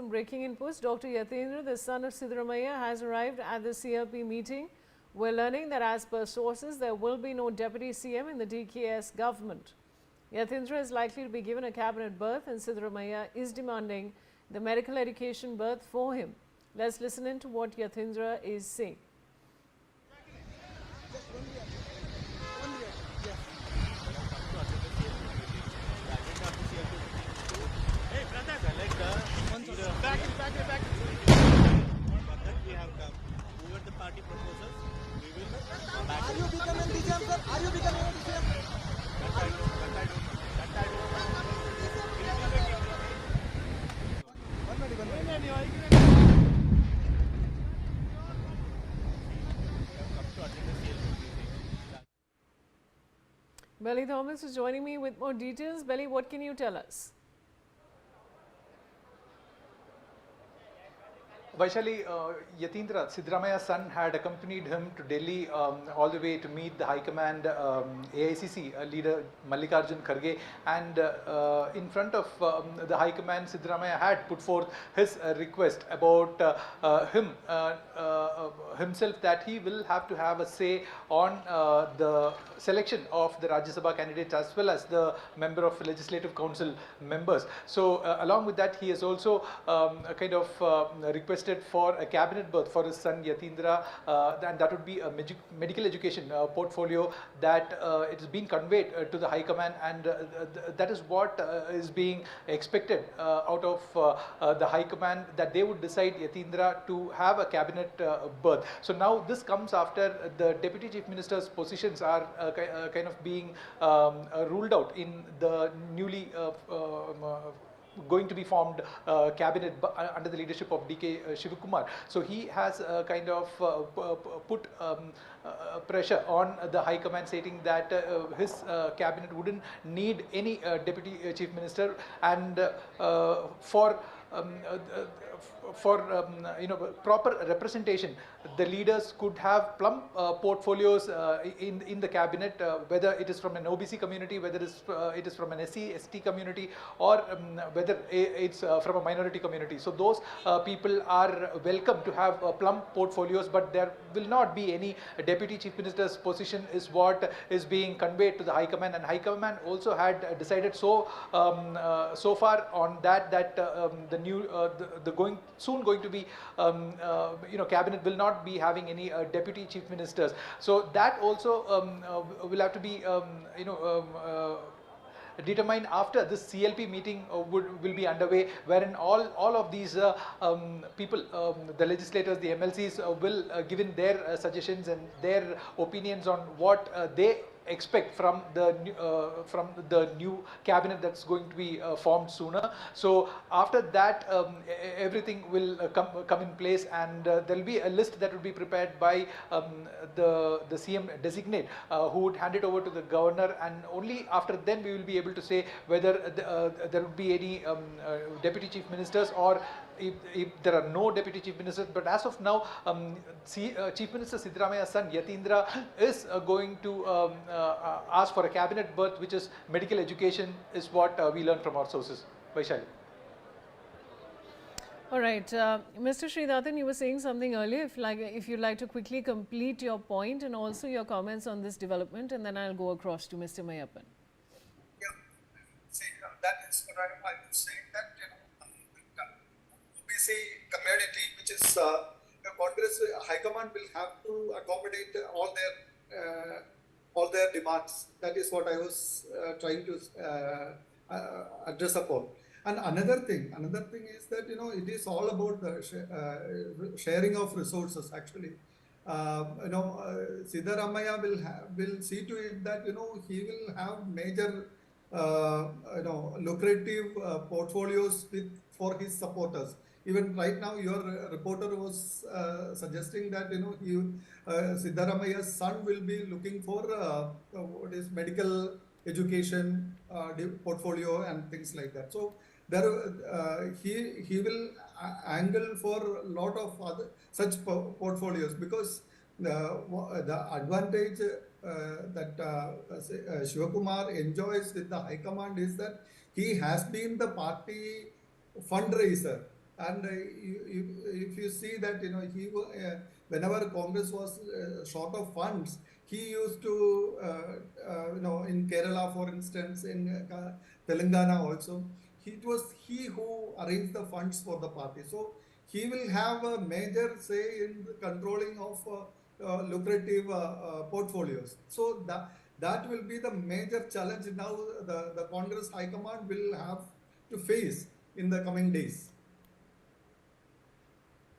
Breaking inputs, Dr. Yathindra, the son of Siddaramaiah, has arrived at the CLP meeting. We're learning that as per sources, there will be no deputy CM in the DKS government. Yathindra is likely to be given a cabinet berth and Siddaramaiah is demanding the medical education berth for him. Let's listen in to what Yathindra is saying. Back. We have come. Whoever the party proposes, we will come back. Are you becoming DCM, sir? Are you becoming DCM? That I don't Belly Thomas is joining me with more details. Belly, what can you tell us? Vaishali, Yathindra, Siddaramaiah's son, had accompanied him to Delhi all the way to meet the High Command AICC leader Mallikarjun Kharge, and in front of the High Command, Siddaramaiah had put forth his request about himself, that he will have to have a say on the selection of the Rajya Sabha candidates as well as the member of Legislative Council members. So along with that, he has also requested for a cabinet berth for his son Yathindra, and that would be a medical education portfolio that it is being conveyed to the High Command, and that is what is being expected out of the High Command, that they would decide Yathindra to have a cabinet berth. So now this comes after the Deputy Chief Minister's positions are kind of being ruled out in the newly going to be formed cabinet under the leadership of D.K. Shivakumar. So he has put pressure on the High Command, stating that his cabinet wouldn't need any Deputy Chief Minister, and for proper representation, the leaders could have plump portfolios in the cabinet, whether it is from an OBC community, whether it is from an SC/ST community, or whether it's from a minority community. So those people are welcome to have plump portfolios, but there will not be any Deputy Chief Minister's position is what is being conveyed to the High Command, and High Command also had decided so far on that the going to be cabinet will not be having any Deputy Chief Ministers. So that also will have to be determined after this CLP meeting will be underway, wherein all of these people, the legislators, the MLCs will give in their suggestions and their opinions on what they expect from the new cabinet that's going to be formed sooner. So after that, everything will come in place, and there will be a list that will be prepared by the CM designate, who would hand it over to the governor, and only after then we will be able to say whether there would be any deputy chief ministers, or if there are no Deputy Chief Ministers. But as of now, Chief Minister Siddaramaiah's son Yathindra is going to ask for a cabinet berth, which is medical education, is what we learned from our sources. Vaishali. All right, Mr. Sridhathan, you were saying something earlier. If you'd like to quickly complete your point and also your comments on this development, and then I'll go across to Mr. Mayappan. Yeah, see, that is what I was saying, that OBC community, which is Congress High Command, will have to accommodate all their demands. That is what I was trying to address upon. And another thing is that it is all about the sharing of resources. Actually, Siddaramaiah will see to it that he will have major lucrative portfolios for his supporters. Even right now, your reporter was suggesting that Siddaramaiah's son will be looking for what is medical education portfolio and things like that. So there he will angle for a lot of other such portfolios, because the advantage that Shivakumar enjoys with the High Command is that he has been the party fundraiser And if you see that, whenever Congress was short of funds, he used to, in Kerala, for instance, in Telangana also, it was he who arranged the funds for the party. So he will have a major say in the controlling of lucrative portfolios. So that will be the major challenge now the Congress High Command will have to face in the coming days.